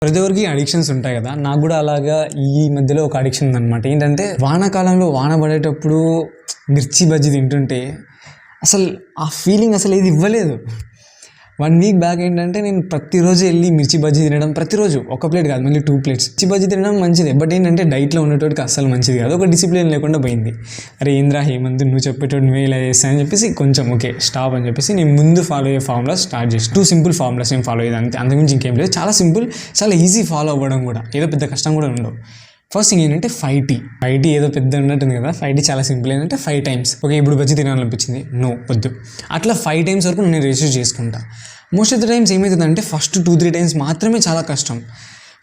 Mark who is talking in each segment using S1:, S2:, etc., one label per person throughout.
S1: ప్రతి ఒక్కరికి అడిక్షన్స్ ఉంటాయి కదా, నాకు కూడా అలాగా ఈ మధ్యలో ఒక అడిక్షన్ ఉందన్నమాట. ఏంటంటే వానాకాలంలో వాన పడేటప్పుడు మిర్చి బజ్జీ తింటుంటే అసలు ఆ ఫీలింగ్ అసలు ఏది ఇవ్వలేదు. 1 వీక్ బ్యాక్ ఏంటంటే నేను ప్రతిరోజు వెళ్ళి మిర్చి బజ్జీ తినడం, ప్రతిరోజు ఒక ప్లేట్ కాదు మళ్ళీ 2 ప్లేట్స్ మిర్చి బజ్జీ తినడం మంచిదే. బట్ ఏంటంటే డైట్లో ఉండేటోడికి అస్సలు మంచిది కాదు, ఒక డిసిప్లిన్ లేకుండా పోయింది. అరే ఏంద్రా హేమంత్ నువ్వు చెప్పేటోడు నువ్వే ఇలా చేస్తాను అని చెప్పేసి కొంచెం ఓకే స్టాప్ అని చెప్పేసి నేను ముందు ఫాలో అయ్యే ఫార్ములాస్ స్టార్ట్ చేసి 2 సింపుల్ ఫార్ములాస్ నేను ఫాలో అయ్యేది అంతే, అంతకుమించి ఇంకేం లేదు. చాలా సింపుల్, చాలా ఈజీ ఫాలో అవ్వడం కూడా, ఏదో పెద్ద కష్టం కూడా ఉండవు. ఫస్ట్ థింగ్ ఏంటంటే 5T ఏదో పెద్ద ఉన్నట్టుంది కదా, 5T చాలా సింపుల్. ఏంటంటే 5 times ఓకే ఇప్పుడు బజ్జీ తినాలనిపించింది, నో వద్దు, అట్లా 5 times వరకు నేను రిజిస్టర్ చేసుకుంటా. మోస్ట్ ఆఫ్ ద టైమ్స్ ఏమవుతుందంటే ఫస్ట్ 2-3 times మాత్రమే చాలా కష్టం.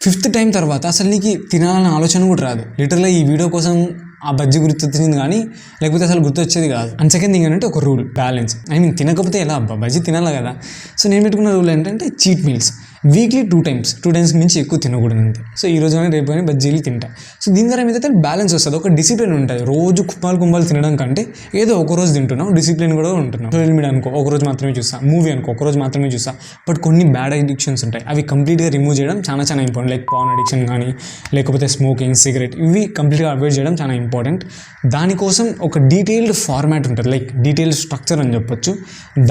S1: 5th time తర్వాత అసలు నీకు తినాలన్న ఆలోచన కూడా రాదు. లిటరల్గా ఈ వీడియో కోసం ఆ బజ్జీ గుర్తొచ్చింది కానీ లేకపోతే అసలు గుర్తొచ్చేది కాదు. అండ్ సెకండ్ థింగ్ ఏంటంటే ఒక రూల్, బ్యాలెన్స్. తినకపోతే ఎలా అబ్బా, బజ్జీ తినాలి కదా. సో నేను పెట్టుకున్న రూల్ ఏంటంటే చీట్ మీల్స్, వీక్లీ 2 times మించి ఎక్కువ తినకూడదు అంతే. సో ఈ రోజు కానీ రేపు కానీ బజ్జీలు తింటా. సో దీని ద్వారా ఏదైతే బ్యాలెన్స్ వస్తుంది, ఒక డిసిప్లిన్ ఉంటుంది. రోజు కుప్పాలు తినడం కంటే ఏదో ఒక రోజు తింటున్నాం, డిసిప్లిన్ కూడా ఉంటున్నాం. సోషల్ మీడియా అనుకో ఒక రోజు మాత్రమే చూస్తా, మూవీ అనుకో ఒక రోజు మాత్రమే చూస్తా. బట్ కొన్ని బ్యాడ్ అడిక్షన్స్ ఉంటాయి, అవి కంప్లీట్గా రిమూవ్ చేయడం చాలా చాలా ఇంపార్టెంట్. లైక్ పాన్ అడిక్షన్ కానీ లేకపోతే స్మోకింగ్, సిగరెట్, ఇవి కంప్లీట్గా అవాయిడ్ చేయడం చాలా ఇంపార్టెంట్. దానికోసం ఒక డీటెయిల్డ్ ఫార్మాట్ ఉంటుంది, లైక్ డీటెయిల్డ్ స్ట్రక్చర్ అని చెప్పొచ్చు.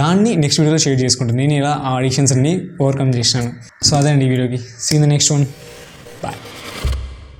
S1: దాన్ని నెక్స్ట్ వీడియోలో షేర్ చేసుకుంటాను, నేను ఇలా ఆ అడిక్షన్స్ అన్ని ఓవర్కమ్ చేసినాను. సో అదే అండి ఈ వీడియోకి. See in the next one, bye.